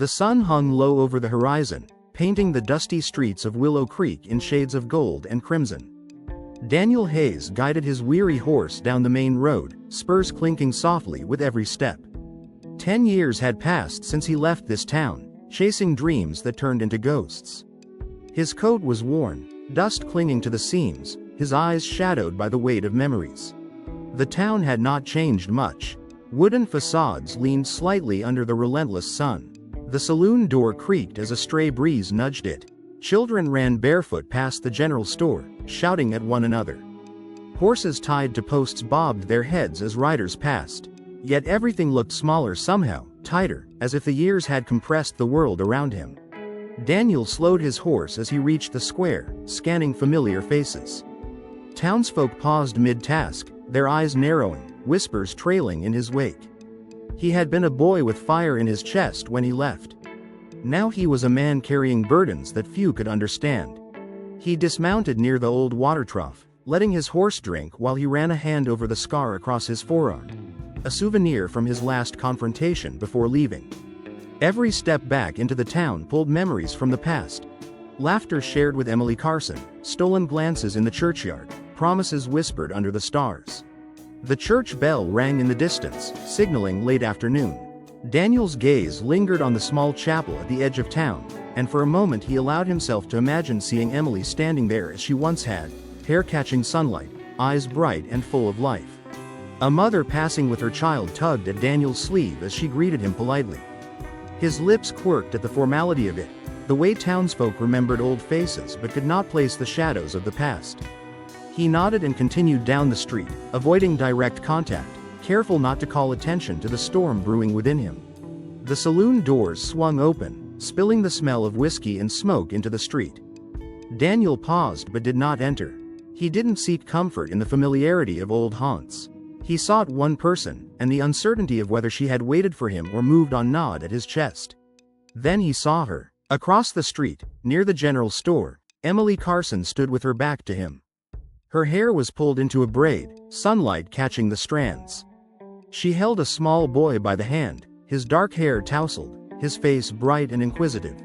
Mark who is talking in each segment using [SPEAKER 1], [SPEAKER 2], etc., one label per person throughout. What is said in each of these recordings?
[SPEAKER 1] The sun hung low over the horizon, painting the dusty streets of Willow Creek in shades of gold and crimson. Daniel Hayes guided his weary horse down the main road, spurs clinking softly with every step. 10 years had passed since he left this town, chasing dreams that turned into ghosts. His coat was worn, dust clinging to the seams, his eyes shadowed by the weight of memories. The town had not changed much. Wooden facades leaned slightly under the relentless sun. The saloon door creaked as a stray breeze nudged it. Children ran barefoot past the general store, shouting at one another. Horses tied to posts bobbed their heads as riders passed. Yet everything looked smaller somehow, tighter, as if the years had compressed the world around him. Daniel slowed his horse as he reached the square, scanning familiar faces. Townsfolk paused mid-task, their eyes narrowing, whispers trailing in his wake. He had been a boy with fire in his chest when he left. Now he was a man carrying burdens that few could understand. He dismounted near the old water trough, letting his horse drink while he ran a hand over the scar across his forearm, a souvenir from his last confrontation before leaving. Every step back into the town pulled memories from the past. Laughter shared with Emily Carson, stolen glances in the churchyard, promises whispered under the stars. The church bell rang in the distance, signaling late afternoon. Daniel's gaze lingered on the small chapel at the edge of town, and for a moment he allowed himself to imagine seeing Emily standing there as she once had, hair catching sunlight, eyes bright and full of life. A mother passing with her child tugged at Daniel's sleeve as she greeted him politely. His lips quirked at the formality of it, the way townsfolk remembered old faces but could not place the shadows of the past. He nodded and continued down the street, avoiding direct contact, careful not to call attention to the storm brewing within him. The saloon doors swung open, spilling the smell of whiskey and smoke into the street. Daniel paused but did not enter. He didn't seek comfort in the familiarity of old haunts. He sought one person, and the uncertainty of whether she had waited for him or moved on gnawed at his chest. Then he saw her. Across the street, near the general store, Emily Carson stood with her back to him. Her hair was pulled into a braid, sunlight catching the strands. She held a small boy by the hand, his dark hair tousled, his face bright and inquisitive.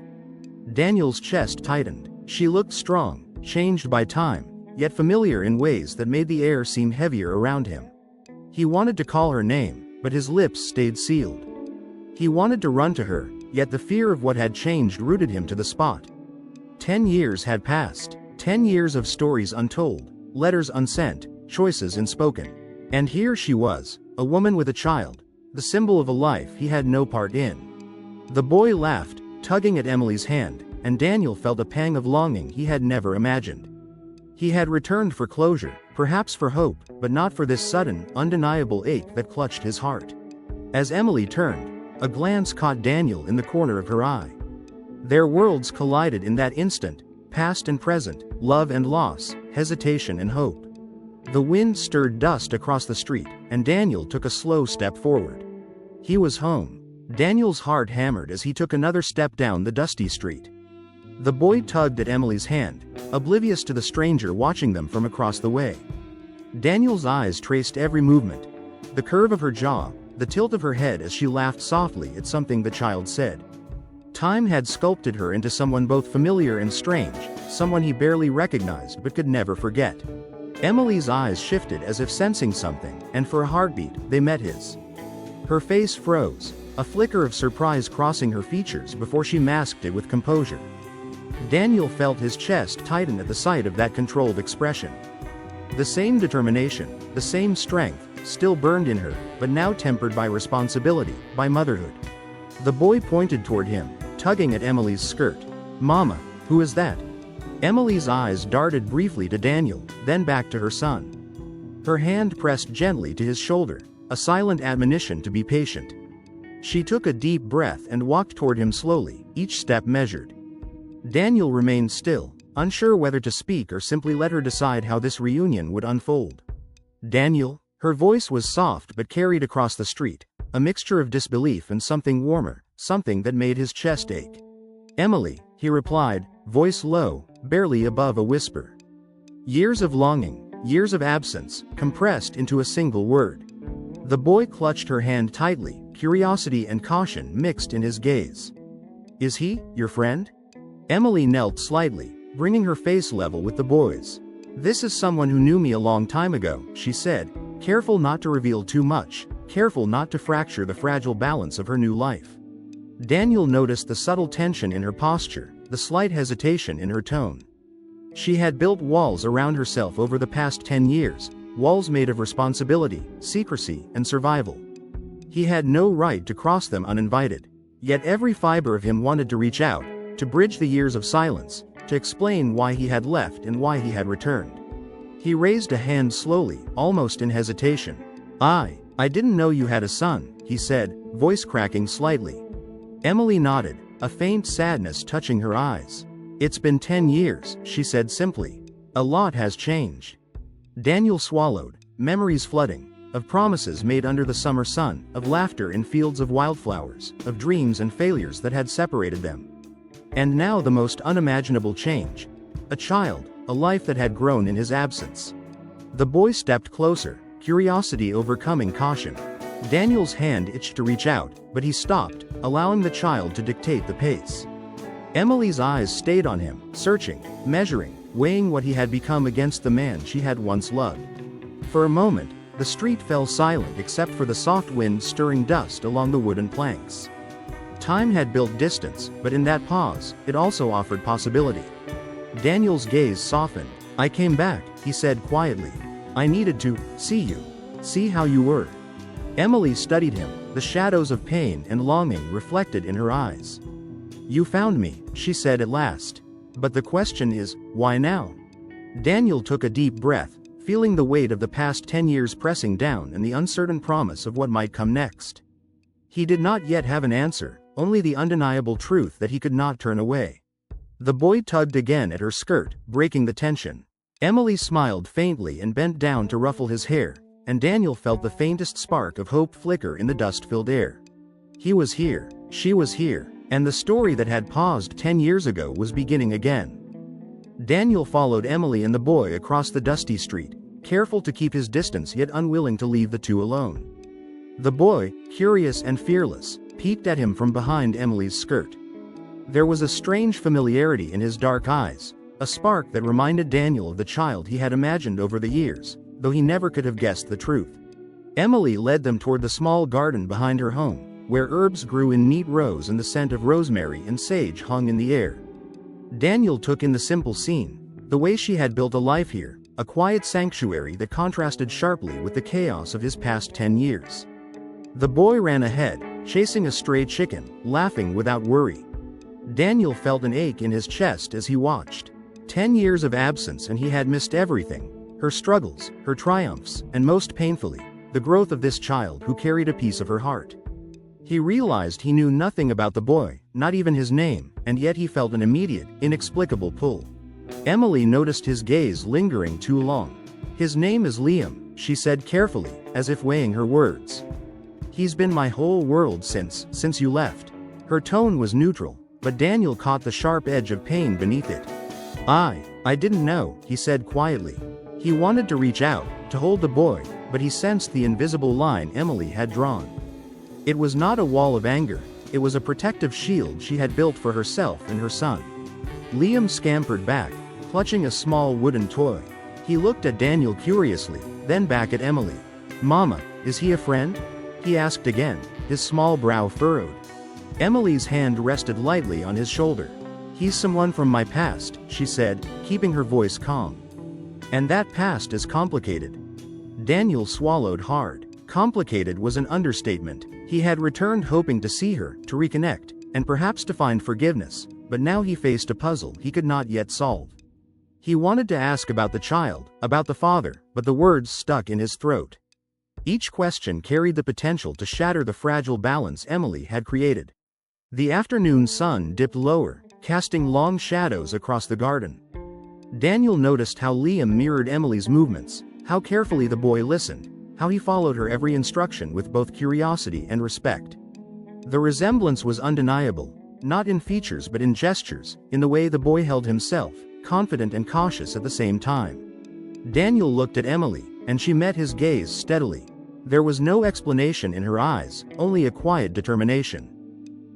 [SPEAKER 1] Daniel's chest tightened. She looked strong, changed by time, yet familiar in ways that made the air seem heavier around him. He wanted to call her name, but his lips stayed sealed. He wanted to run to her, yet the fear of what had changed rooted him to the spot. 10 years had passed, 10 years of stories untold, letters unsent, choices unspoken. And here she was, a woman with a child, the symbol of a life he had no part in. The boy laughed, tugging at Emily's hand, and Daniel felt a pang of longing he had never imagined. He had returned for closure, perhaps for hope, but not for this sudden, undeniable ache that clutched his heart. As Emily turned, a glance caught Daniel in the corner of her eye. Their worlds collided in that instant, past and present, love and loss, hesitation and hope. The wind stirred dust across the street, and Daniel took a slow step forward. He was home. Daniel's heart hammered as he took another step down the dusty street. The boy tugged at Emily's hand, oblivious to the stranger watching them from across the way. Daniel's eyes traced every movement, the curve of her jaw, the tilt of her head as she laughed softly at something the child said. Time had sculpted her into someone both familiar and strange, someone he barely recognized but could never forget. Emily's eyes shifted as if sensing something, and for a heartbeat, they met his. Her face froze, a flicker of surprise crossing her features before she masked it with composure. Daniel felt his chest tighten at the sight of that controlled expression. The same determination, the same strength, still burned in her, but now tempered by responsibility, by motherhood. The boy pointed toward him, tugging at Emily's skirt. "Mama, who is that?" Emily's eyes darted briefly to Daniel, then back to her son. Her hand pressed gently to his shoulder, a silent admonition to be patient. She took a deep breath and walked toward him slowly, each step measured. Daniel remained still, unsure whether to speak or simply let her decide how this reunion would unfold. "Daniel?" Her voice was soft but carried across the street, a mixture of disbelief and something warmer, something that made his chest ache. "Emily," he replied, voice low, barely above a whisper. Years of longing, years of absence, compressed into a single word. The boy clutched her hand tightly, curiosity and caution mixed in his gaze. Is he, your friend? Emily knelt slightly, bringing her face level with the boy's. This is someone who knew me a long time ago, she said, careful not to reveal too much, careful not to fracture the fragile balance of her new life. Daniel noticed the subtle tension in her posture, the slight hesitation in her tone. She had built walls around herself over the past 10 years, walls made of responsibility, secrecy, and survival. He had no right to cross them uninvited. Yet every fiber of him wanted to reach out, to bridge the years of silence, to explain why he had left and why he had returned. He raised a hand slowly, almost in hesitation. I didn't know you had a son, he said, voice cracking slightly. Emily nodded, a faint sadness touching her eyes. It's been 10 years, she said simply. A lot has changed. Daniel swallowed, memories flooding, of promises made under the summer sun, of laughter in fields of wildflowers, of dreams and failures that had separated them. And now the most unimaginable change. A child, a life that had grown in his absence. The boy stepped closer, curiosity overcoming caution. Daniel's hand itched to reach out, but he stopped, allowing the child to dictate the pace. Emily's eyes stayed on him, searching, measuring, weighing what he had become against the man she had once loved. For a moment, the street fell silent except for the soft wind stirring dust along the wooden planks. Time had built distance, but in that pause, it also offered possibility. Daniel's gaze softened. I came back, he said quietly. I needed to see you, see how you were. Emily studied him, the shadows of pain and longing reflected in her eyes. You found me, she said at last. But the question is, why now? Daniel took a deep breath, feeling the weight of the past 10 years pressing down and the uncertain promise of what might come next. He did not yet have an answer, only the undeniable truth that he could not turn away. The boy tugged again at her skirt, breaking the tension. Emily smiled faintly and bent down to ruffle his hair, and Daniel felt the faintest spark of hope flicker in the dust-filled air. He was here, she was here, and the story that had paused 10 years ago was beginning again. Daniel followed Emily and the boy across the dusty street, careful to keep his distance yet unwilling to leave the two alone. The boy, curious and fearless, peeked at him from behind Emily's skirt. There was a strange familiarity in his dark eyes, a spark that reminded Daniel of the child he had imagined over the years, though he never could have guessed the truth. Emily led them toward the small garden behind her home, where herbs grew in neat rows and the scent of rosemary and sage hung in the air. Daniel took in the simple scene, the way she had built a life here, a quiet sanctuary that contrasted sharply with the chaos of his past 10 years. The boy ran ahead, chasing a stray chicken, laughing without worry. Daniel felt an ache in his chest as he watched. 10 years of absence and he had missed everything, her struggles, her triumphs, and most painfully, the growth of this child who carried a piece of her heart. He realized he knew nothing about the boy, not even his name, and yet he felt an immediate, inexplicable pull. Emily noticed his gaze lingering too long. His name is Liam, she said carefully, as if weighing her words. He's been my whole world since you left. Her tone was neutral, but Daniel caught the sharp edge of pain beneath it. I didn't know, he said quietly. He wanted to reach out, to hold the boy, but he sensed the invisible line Emily had drawn. It was not a wall of anger, it was a protective shield she had built for herself and her son. Liam scampered back, clutching a small wooden toy. He looked at Daniel curiously, then back at Emily. Mama, is he a friend? He asked again, his small brow furrowed. Emily's hand rested lightly on his shoulder. He's someone from my past, she said, keeping her voice calm. And that past is complicated. Daniel swallowed hard. Complicated was an understatement. He had returned hoping to see her, to reconnect, and perhaps to find forgiveness, but now he faced a puzzle he could not yet solve. He wanted to ask about the child, about the father, but the words stuck in his throat. Each question carried the potential to shatter the fragile balance Emily had created. The afternoon sun dipped lower, casting long shadows across the garden. Daniel noticed how Liam mirrored Emily's movements, how carefully the boy listened, how he followed her every instruction with both curiosity and respect. The resemblance was undeniable, not in features but in gestures, in the way the boy held himself, confident and cautious at the same time. Daniel looked at Emily, and she met his gaze steadily. There was no explanation in her eyes, only a quiet determination.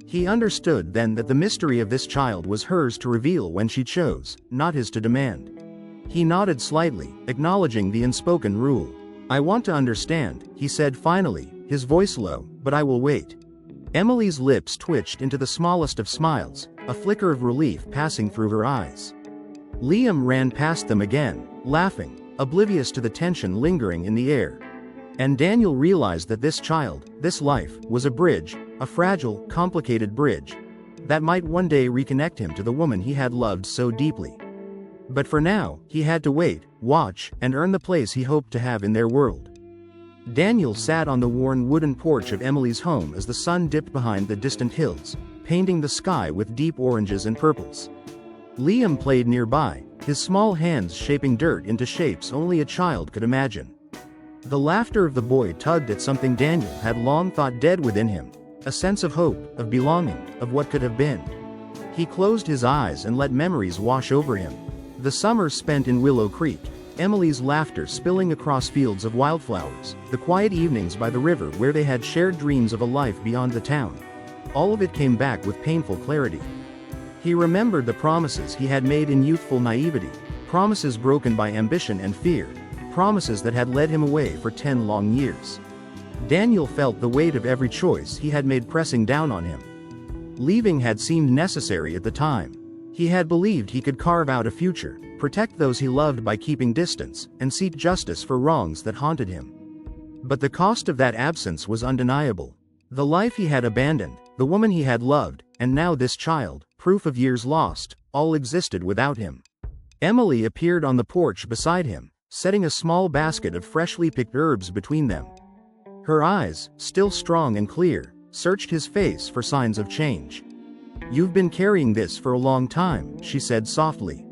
[SPEAKER 1] He understood then that the mystery of this child was hers to reveal when she chose, not his to demand. He nodded slightly, acknowledging the unspoken rule. "I want to understand," he said finally, his voice low, "but I will wait." Emily's lips twitched into the smallest of smiles, a flicker of relief passing through her eyes. Liam ran past them again, laughing, oblivious to the tension lingering in the air. And Daniel realized that this child, this life, was a bridge, a fragile, complicated bridge, that might one day reconnect him to the woman he had loved so deeply. But for now, he had to wait, watch, and earn the place he hoped to have in their world. Daniel sat on the worn wooden porch of Emily's home as the sun dipped behind the distant hills, painting the sky with deep oranges and purples. Liam played nearby, his small hands shaping dirt into shapes only a child could imagine. The laughter of the boy tugged at something Daniel had long thought dead within him, a sense of hope, of belonging, of what could have been. He closed his eyes and let memories wash over him. The summer spent in Willow Creek, Emily's laughter spilling across fields of wildflowers, the quiet evenings by the river where they had shared dreams of a life beyond the town. All of it came back with painful clarity. He remembered the promises he had made in youthful naivety, promises broken by ambition and fear, promises that had led him away for 10 long years. Daniel felt the weight of every choice he had made pressing down on him. Leaving had seemed necessary at the time. He had believed he could carve out a future, protect those he loved by keeping distance, and seek justice for wrongs that haunted him. But the cost of that absence was undeniable. The life he had abandoned, the woman he had loved, and now this child, proof of years lost, all existed without him. Emily appeared on the porch beside him, setting a small basket of freshly picked herbs between them. Her eyes, still strong and clear, searched his face for signs of change. "You've been carrying this for a long time," she said softly.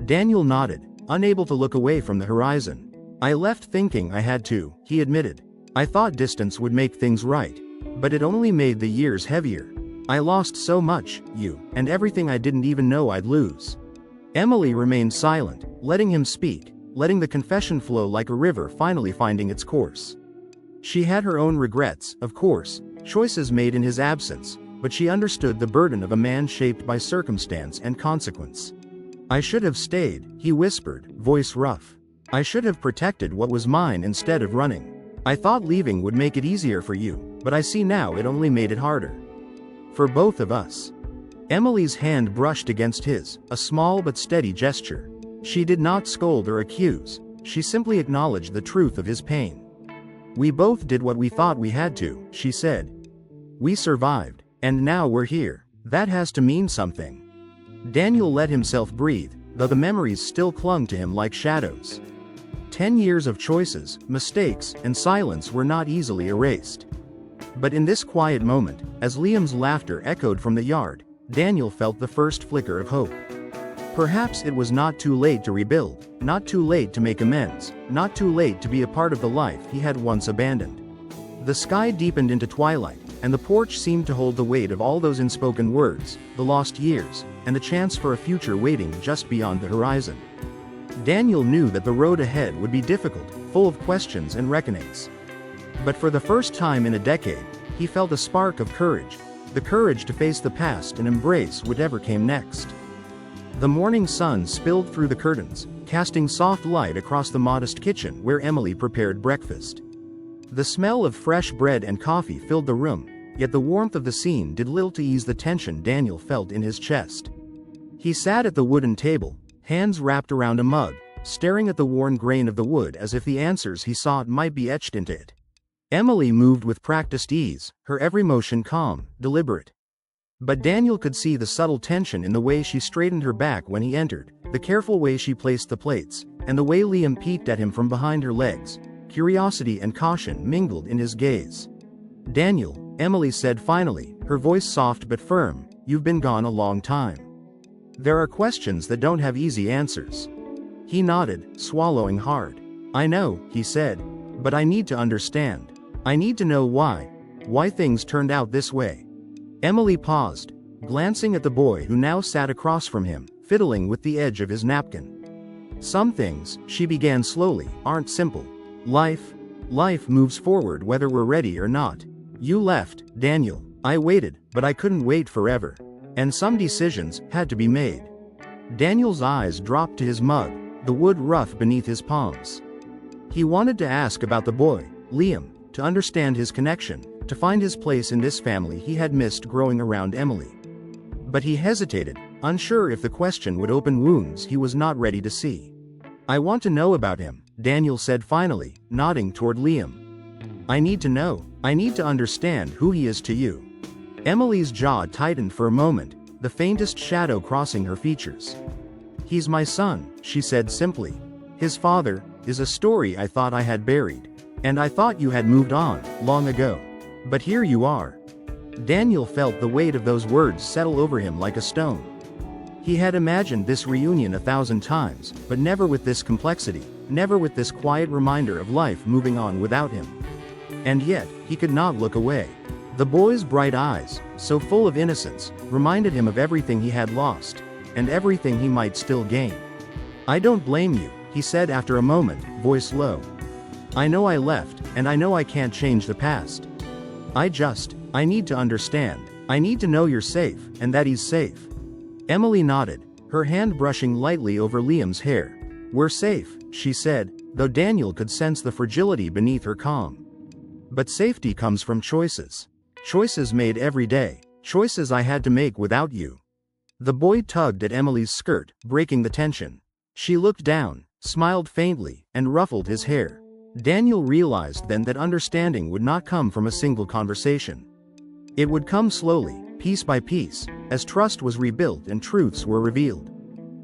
[SPEAKER 1] Daniel nodded, unable to look away from the horizon. "I left thinking I had to," he admitted. "I thought distance would make things right. But it only made the years heavier. I lost so much, you, and everything I didn't even know I'd lose." Emily remained silent, letting him speak, letting the confession flow like a river finally finding its course. She had her own regrets, of course, choices made in his absence, but she understood the burden of a man shaped by circumstance and consequence. "I should have stayed," he whispered, voice rough. "I should have protected what was mine instead of running. I thought leaving would make it easier for you, but I see now it only made it harder. For both of us." Emily's hand brushed against his, a small but steady gesture. She did not scold or accuse, she simply acknowledged the truth of his pain. "We both did what we thought we had to," she said. "We survived, and now we're here. That has to mean something." Daniel let himself breathe, though the memories still clung to him like shadows. 10 years of choices, mistakes, and silence were not easily erased. But in this quiet moment, as Liam's laughter echoed from the yard, Daniel felt the first flicker of hope. Perhaps it was not too late to rebuild, not too late to make amends, not too late to be a part of the life he had once abandoned. The sky deepened into twilight, and the porch seemed to hold the weight of all those unspoken words, the lost years, and the chance for a future waiting just beyond the horizon. Daniel knew that the road ahead would be difficult, full of questions and reckonings. But for the first time in a decade, he felt a spark of courage, the courage to face the past and embrace whatever came next. The morning sun spilled through the curtains, casting soft light across the modest kitchen where Emily prepared breakfast. The smell of fresh bread and coffee filled the room, yet the warmth of the scene did little to ease the tension Daniel felt in his chest. He sat at the wooden table, hands wrapped around a mug, staring at the worn grain of the wood as if the answers he sought might be etched into it. Emily moved with practiced ease, her every motion calm, deliberate. But Daniel could see the subtle tension in the way she straightened her back when he entered, the careful way she placed the plates, and the way Liam peeked at him from behind her legs. Curiosity and caution mingled in his gaze. "Daniel," Emily said finally, her voice soft but firm, "you've been gone a long time. There are questions that don't have easy answers." He nodded, swallowing hard. "I know," he said, "but I need to understand. I need to know why things turned out this way." Emily paused, glancing at the boy who now sat across from him, fiddling with the edge of his napkin. "Some things," she began slowly, "aren't simple. Life moves forward whether we're ready or not. You left, Daniel. I waited, but I couldn't wait forever. And some decisions had to be made. Daniel's eyes dropped to his mug, the wood rough beneath his palms. He wanted to ask about the boy, Liam, to understand his connection, to find his place in this family he had missed growing around Emily. But he hesitated, unsure if the question would open wounds he was not ready to see. I want to know about him, Daniel said finally, nodding toward Liam. I need to know. I need to understand who he is to you. Emily's jaw tightened for a moment, the faintest shadow crossing her features. He's my son, she said simply. His father is a story I thought I had buried. And I thought you had moved on, long ago. But here you are. Daniel felt the weight of those words settle over him like a stone. He had imagined this reunion 1,000 times, but never with this complexity, never with this quiet reminder of life moving on without him. And yet, he could not look away. The boy's bright eyes, so full of innocence, reminded him of everything he had lost, and everything he might still gain. I don't blame you, he said after a moment, voice low. I know I left, and I know I can't change the past. I need to understand. I need to know you're safe, and that he's safe. Emily nodded, her hand brushing lightly over Liam's hair. We're safe, she said, though Daniel could sense the fragility beneath her calm. But safety comes from choices. Choices made every day, choices I had to make without you. The boy tugged at Emily's skirt, breaking the tension. She looked down, smiled faintly, and ruffled his hair. Daniel realized then that understanding would not come from a single conversation. It would come slowly, piece by piece, as trust was rebuilt and truths were revealed.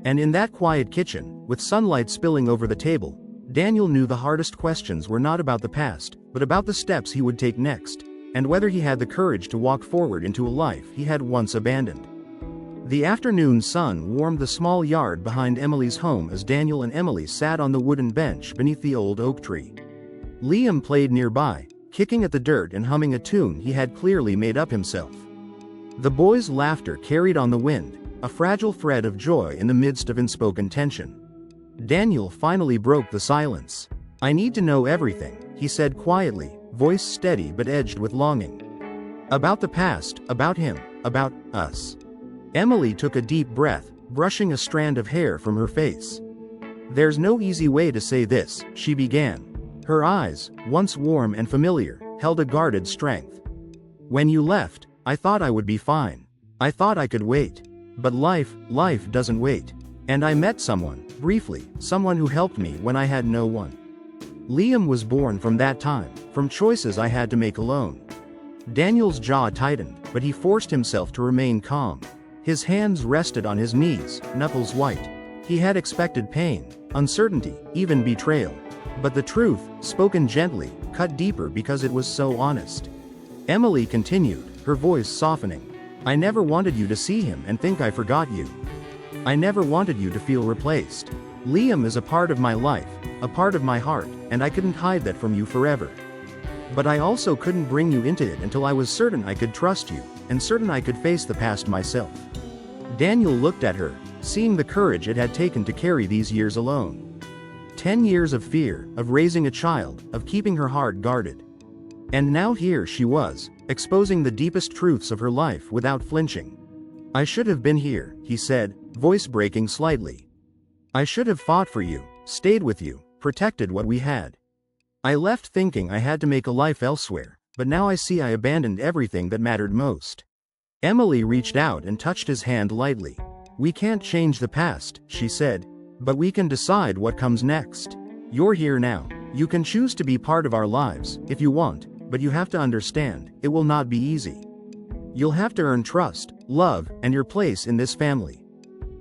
[SPEAKER 1] And in that quiet kitchen, with sunlight spilling over the table, Daniel knew the hardest questions were not about the past, but about the steps he would take next, and whether he had the courage to walk forward into a life he had once abandoned. The afternoon sun warmed the small yard behind Emily's home as Daniel and Emily sat on the wooden bench beneath the old oak tree. Liam played nearby, kicking at the dirt and humming a tune he had clearly made up himself. The boys' laughter carried on the wind, a fragile thread of joy in the midst of unspoken tension. Daniel finally broke the silence. I need to know everything, he said quietly, voice steady but edged with longing. About the past, about him, about us. Emily took a deep breath, brushing a strand of hair from her face. There's no easy way to say this, she began. Her eyes, once warm and familiar, held a guarded strength. When you left, I thought I would be fine. I thought I could wait. But life doesn't wait. And I met someone, briefly, someone who helped me when I had no one. Liam was born from that time, from choices I had to make alone. Daniel's jaw tightened, but he forced himself to remain calm. His hands rested on his knees, knuckles white. He had expected pain, uncertainty, even betrayal. But the truth, spoken gently, cut deeper because it was so honest. Emily continued, her voice softening. I never wanted you to see him and think I forgot you. I never wanted you to feel replaced. Liam is a part of my life, a part of my heart, and I couldn't hide that from you forever. But I also couldn't bring you into it until I was certain I could trust you, and certain I could face the past myself. Daniel looked at her, seeing the courage it had taken to carry these years alone. 10 years of fear, of raising a child, of keeping her heart guarded. And now here she was, exposing the deepest truths of her life without flinching. I should have been here, he said, voice breaking slightly. I should have fought for you, stayed with you, protected what we had. I left thinking I had to make a life elsewhere, but now I see I abandoned everything that mattered most. Emily reached out and touched his hand lightly. We can't change the past, she said, but we can decide what comes next. You're here now. You can choose to be part of our lives, if you want, but you have to understand, it will not be easy. You'll have to earn trust, love, and your place in this family.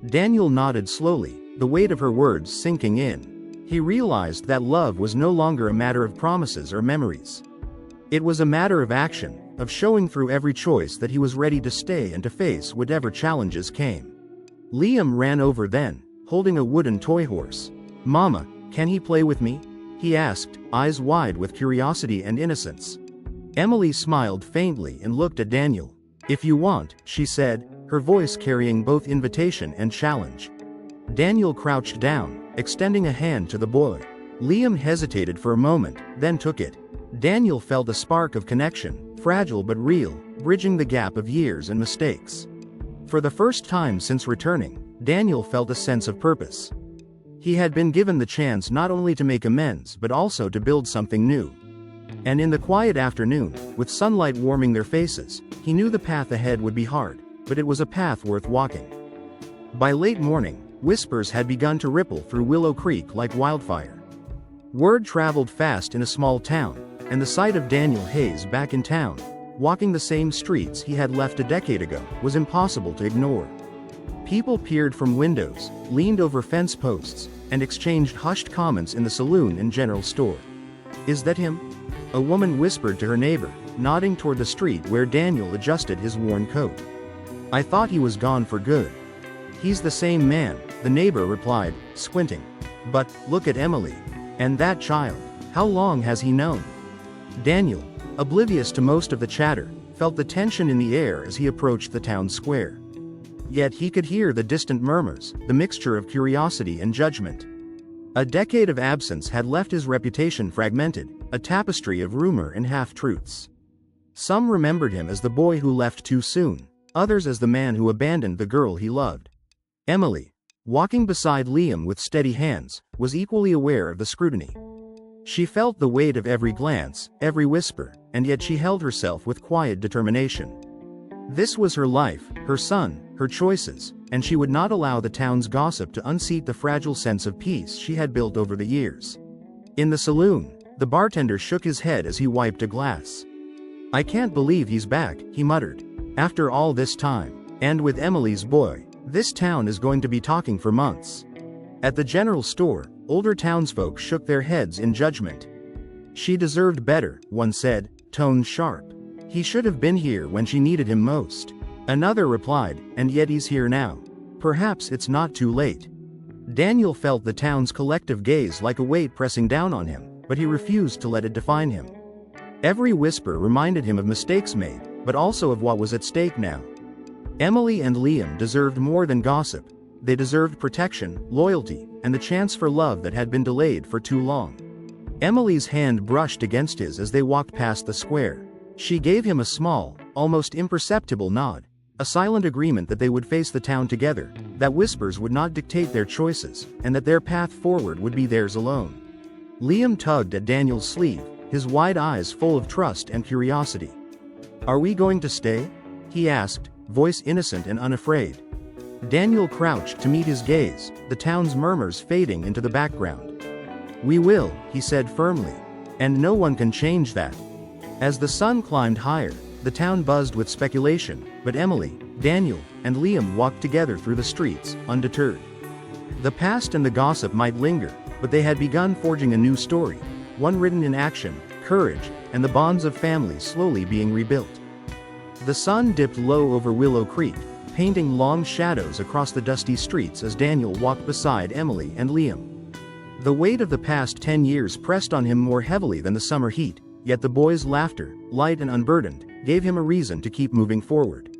[SPEAKER 1] Daniel nodded slowly, the weight of her words sinking in. He realized that love was no longer a matter of promises or memories. It was a matter of action, of showing through every choice that he was ready to stay and to face whatever challenges came. Liam ran over then, holding a wooden toy horse. Mama, can he play with me? He asked, eyes wide with curiosity and innocence. Emily smiled faintly and looked at Daniel. If you want, she said, her voice carrying both invitation and challenge. Daniel crouched down, extending a hand to the boy. Liam hesitated for a moment, then took it. Daniel felt a spark of connection, fragile but real, bridging the gap of years and mistakes. For the first time since returning, Daniel felt a sense of purpose. He had been given the chance not only to make amends but also to build something new. And in the quiet afternoon, with sunlight warming their faces, he knew the path ahead would be hard, but it was a path worth walking. By late morning, whispers had begun to ripple through Willow Creek like wildfire. Word traveled fast in a small town, and the sight of Daniel Hayes back in town, walking the same streets he had left a decade ago, was impossible to ignore. People peered from windows, leaned over fence posts, and exchanged hushed comments in the saloon and general store. "Is that him?" a woman whispered to her neighbor, nodding toward the street where Daniel adjusted his worn coat. "I thought he was gone for good." "He's the same man," the neighbor replied, squinting. "But, look at Emily. And that child. How long has he known?" Daniel, oblivious to most of the chatter, felt the tension in the air as he approached the town square. Yet he could hear the distant murmurs, the mixture of curiosity and judgment. A decade of absence had left his reputation fragmented, a tapestry of rumor and half-truths. Some remembered him as the boy who left too soon, others as the man who abandoned the girl he loved. Emily, walking beside Liam with steady hands, was equally aware of the scrutiny. She felt the weight of every glance, every whisper, and yet she held herself with quiet determination. This was her life, her son, her choices, and she would not allow the town's gossip to unseat the fragile sense of peace she had built over the years. In the saloon, the bartender shook his head as he wiped a glass. "I can't believe he's back," he muttered. "After all this time. And with Emily's boy, this town is going to be talking for months." At the general store, older townsfolk shook their heads in judgment. "She deserved better," one said, tone sharp. "He should have been here when she needed him most." Another replied, "And yet he's here now. Perhaps it's not too late." Daniel felt the town's collective gaze like a weight pressing down on him, but he refused to let it define him. Every whisper reminded him of mistakes made, but also of what was at stake now. Emily and Liam deserved more than gossip. They deserved protection, loyalty, and the chance for love that had been delayed for too long. Emily's hand brushed against his as they walked past the square. She gave him a small, almost imperceptible nod, a silent agreement that they would face the town together, that whispers would not dictate their choices, and that their path forward would be theirs alone. Liam tugged at Daniel's sleeve, his wide eyes full of trust and curiosity. "Are we going to stay?" he asked, voice innocent and unafraid. Daniel crouched to meet his gaze, the town's murmurs fading into the background. "We will," he said firmly. "And no one can change that." As the sun climbed higher, the town buzzed with speculation, but Emily, Daniel, and Liam walked together through the streets, undeterred. The past and the gossip might linger, but they had begun forging a new story, one written in action, courage, and the bonds of family slowly being rebuilt. The sun dipped low over Willow Creek, painting long shadows across the dusty streets as Daniel walked beside Emily and Liam. The weight of the past 10 years pressed on him more heavily than the summer heat, yet the boys' laughter, light and unburdened, gave him a reason to keep moving forward.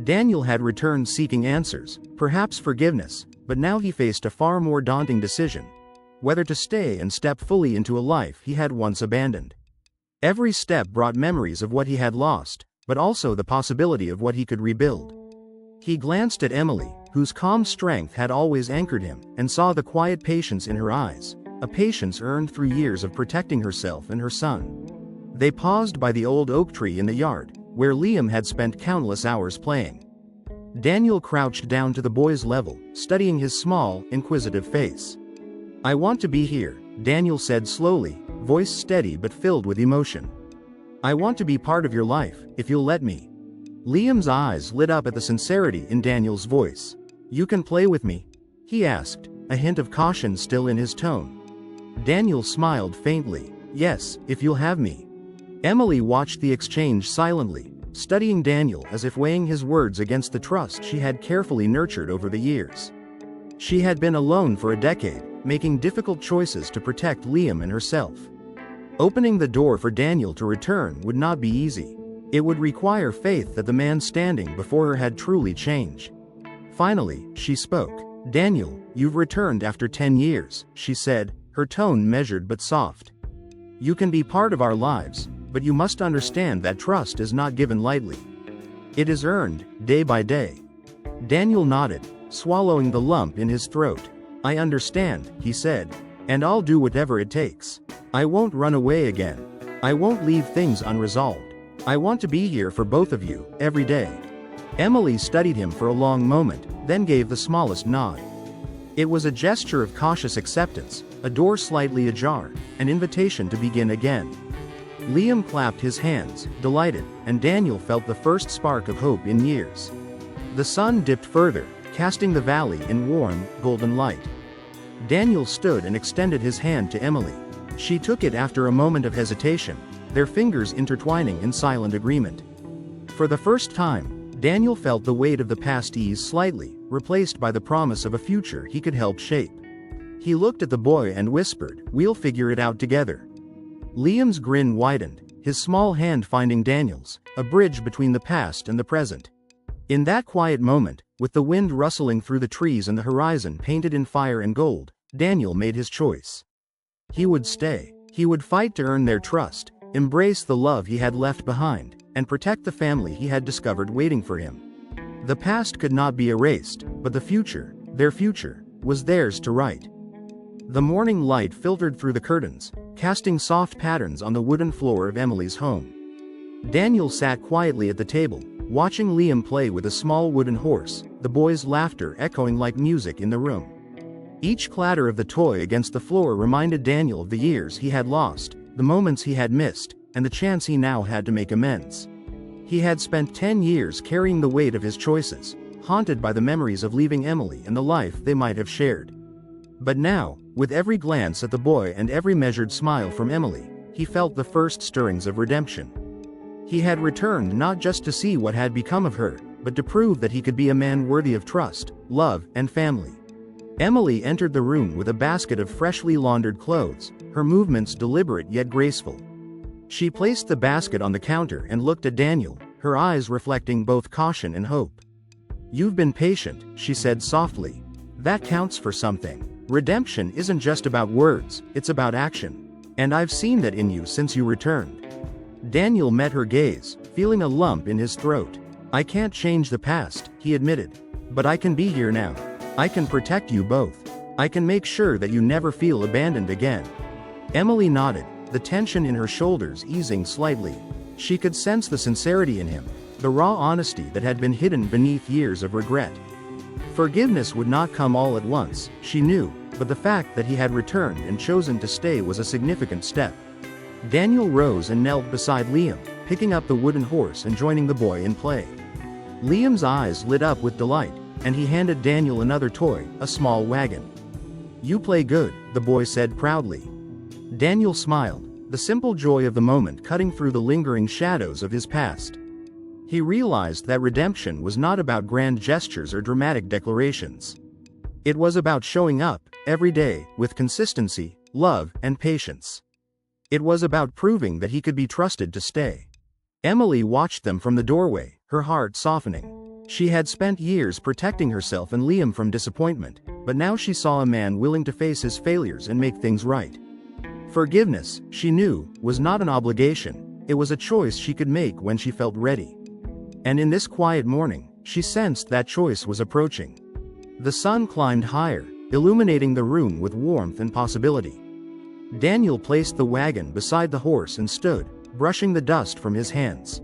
[SPEAKER 1] Daniel had returned seeking answers, perhaps forgiveness, but now he faced a far more daunting decision: whether to stay and step fully into a life he had once abandoned. Every step brought memories of what he had lost, but also the possibility of what he could rebuild. He glanced at Emily, whose calm strength had always anchored him, and saw the quiet patience in her eyes, a patience earned through years of protecting herself and her son. They paused by the old oak tree in the yard, where Liam had spent countless hours playing. Daniel crouched down to the boy's level, studying his small, inquisitive face. "I want to be here," Daniel said slowly, voice steady but filled with emotion. "I want to be part of your life, if you'll let me." Liam's eyes lit up at the sincerity in Daniel's voice. "You can play with me?" he asked, a hint of caution still in his tone. Daniel smiled faintly. "Yes, if you'll have me." Emily watched the exchange silently, studying Daniel as if weighing his words against the trust she had carefully nurtured over the years. She had been alone for a decade, making difficult choices to protect Liam and herself. Opening the door for Daniel to return would not be easy. It would require faith that the man standing before her had truly changed. Finally, she spoke. "Daniel, you've returned after 10 years, she said, her tone measured but soft. "You can be part of our lives, but you must understand that trust is not given lightly. It is earned, day by day. Daniel nodded, swallowing the lump in his throat. I understand, he said. And I'll do whatever it takes. I won't run away again. I won't leave things unresolved. I want to be here for both of you, every day. Emily studied him for a long moment, then gave the smallest nod. It was a gesture of cautious acceptance, a door slightly ajar, an invitation to begin again. Liam clapped his hands, delighted, and Daniel felt the first spark of hope in years. The sun dipped further, casting the valley in warm, golden light. Daniel stood and extended his hand to Emily. She took it after a moment of hesitation, their fingers intertwining in silent agreement. For the first time, Daniel felt the weight of the past ease slightly, replaced by the promise of a future he could help shape. He looked at the boy and whispered, "We'll figure it out together." Liam's grin widened, his small hand finding Daniel's, a bridge between the past and the present. In that quiet moment, with the wind rustling through the trees and the horizon painted in fire and gold, Daniel made his choice. He would stay. He would fight to earn their trust, embrace the love he had left behind, and protect the family he had discovered waiting for him. The past could not be erased, but the future, their future, was theirs to write. The morning light filtered through the curtains, casting soft patterns on the wooden floor of Emily's home. Daniel sat quietly at the table, watching Liam play with a small wooden horse, the boy's laughter echoing like music in the room. Each clatter of the toy against the floor reminded Daniel of the years he had lost, the moments he had missed, and the chance he now had to make amends. He had spent 10 years carrying the weight of his choices, haunted by the memories of leaving Emily and the life they might have shared. But now, with every glance at the boy and every measured smile from Emily, he felt the first stirrings of redemption. He had returned not just to see what had become of her, but to prove that he could be a man worthy of trust, love, and family. Emily entered the room with a basket of freshly laundered clothes, her movements deliberate yet graceful. She placed the basket on the counter and looked at Daniel, her eyes reflecting both caution and hope. "You've been patient," she said softly. "That counts for something. Redemption isn't just about words, it's about action. And I've seen that in you since you returned." Daniel met her gaze, feeling a lump in his throat. "I can't change the past," he admitted. "But I can be here now. I can protect you both. I can make sure that you never feel abandoned again." Emily nodded, the tension in her shoulders easing slightly. She could sense the sincerity in him, the raw honesty that had been hidden beneath years of regret. Forgiveness would not come all at once, she knew, but the fact that he had returned and chosen to stay was a significant step. Daniel rose and knelt beside Liam, picking up the wooden horse and joining the boy in play. Liam's eyes lit up with delight, and he handed Daniel another toy, a small wagon. "You play good," the boy said proudly. Daniel smiled, the simple joy of the moment cutting through the lingering shadows of his past. He realized that redemption was not about grand gestures or dramatic declarations. It was about showing up, every day, with consistency, love, and patience. It was about proving that he could be trusted to stay. Emily watched them from the doorway, her heart softening. She had spent years protecting herself and Liam from disappointment, but now she saw a man willing to face his failures and make things right. Forgiveness, she knew, was not an obligation, it was a choice she could make when she felt ready. And in this quiet morning, she sensed that choice was approaching. The sun climbed higher, illuminating the room with warmth and possibility. Daniel placed the wagon beside the horse and stood, brushing the dust from his hands.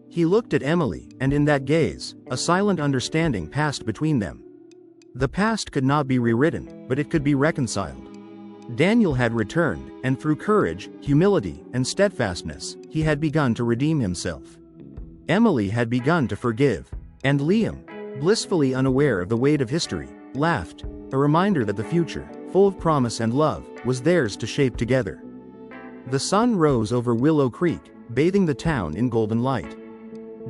[SPEAKER 1] He looked at Emily, and in that gaze, a silent understanding passed between them. The past could not be rewritten, but it could be reconciled. Daniel had returned, and through courage, humility, and steadfastness, he had begun to redeem himself. Emily had begun to forgive, and Liam, blissfully unaware of the weight of history, laughed, a reminder that the future, full of promise and love, was theirs to shape together. The sun rose over Willow Creek, bathing the town in golden light.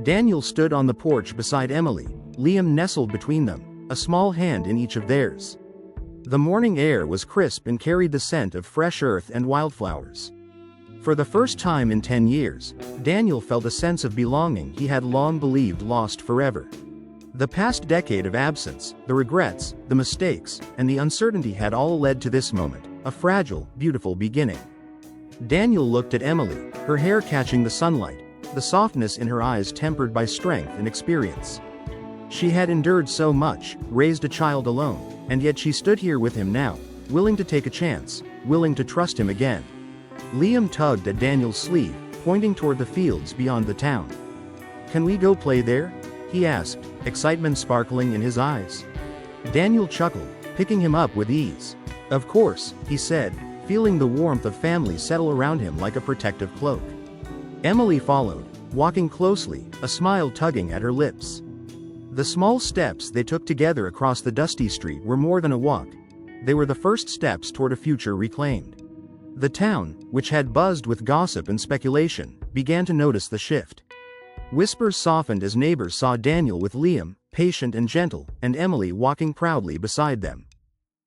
[SPEAKER 1] Daniel stood on the porch beside Emily, Liam nestled between them, a small hand in each of theirs. The morning air was crisp and carried the scent of fresh earth and wildflowers. For the first time in 10 years, Daniel felt a sense of belonging he had long believed lost forever. The past decade of absence, the regrets, the mistakes, and the uncertainty had all led to this moment, a fragile, beautiful beginning. Daniel looked at Emily, her hair catching the sunlight, the softness in her eyes tempered by strength and experience. She had endured so much, raised a child alone, and yet she stood here with him now, willing to take a chance, willing to trust him again. Liam tugged at Daniel's sleeve, pointing toward the fields beyond the town. "Can we go play there?" he asked, excitement sparkling in his eyes. Daniel chuckled, picking him up with ease. "Of course," he said, feeling the warmth of family settle around him like a protective cloak. Emily followed, walking closely, a smile tugging at her lips. The small steps they took together across the dusty street were more than a walk. They were the first steps toward a future reclaimed. The town, which had buzzed with gossip and speculation, began to notice the shift. Whispers softened as neighbors saw Daniel with Liam, patient and gentle, and Emily walking proudly beside them.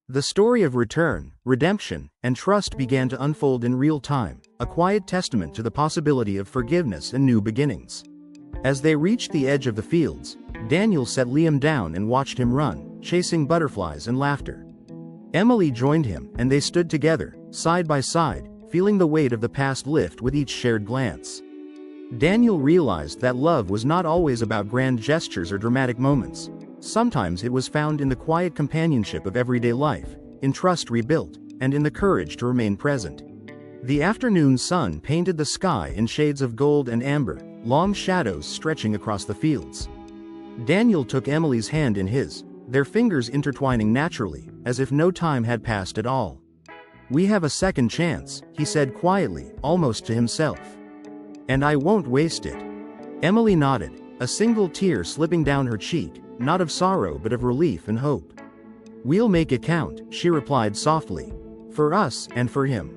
[SPEAKER 1] The story of return, redemption, and trust began to unfold in real time, a quiet testament to the possibility of forgiveness and new beginnings. As they reached the edge of the fields, Daniel set Liam down and watched him run, chasing butterflies and laughter. Emily joined him, and they stood together, side by side, feeling the weight of the past lift with each shared glance. Daniel realized that love was not always about grand gestures or dramatic moments. Sometimes it was found in the quiet companionship of everyday life, in trust rebuilt, and in the courage to remain present. The afternoon sun painted the sky in shades of gold and amber, long shadows stretching across the fields. Daniel took Emily's hand in his, their fingers intertwining naturally, as if no time had passed at all. "We have a second chance," he said quietly, almost to himself. "And I won't waste it." Emily nodded, a single tear slipping down her cheek, not of sorrow but of relief and hope. "We'll make it count," she replied softly. "For us and for him."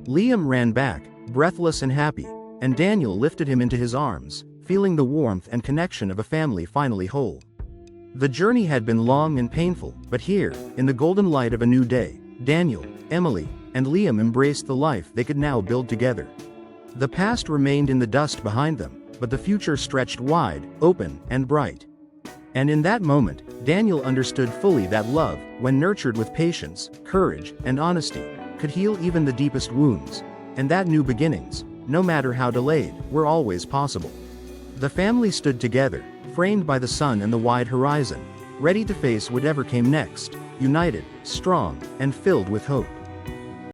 [SPEAKER 1] Liam ran back, breathless and happy, and Daniel lifted him into his arms, feeling the warmth and connection of a family finally whole. The journey had been long and painful, but here, in the golden light of a new day, Daniel, Emily, and Liam embraced the life they could now build together. The past remained in the dust behind them, but the future stretched wide, open, and bright. And in that moment, Daniel understood fully that love, when nurtured with patience, courage, and honesty, could heal even the deepest wounds, and that new beginnings, no matter how delayed, were always possible. The family stood together, framed by the sun and the wide horizon, ready to face whatever came next, united, strong, and filled with hope.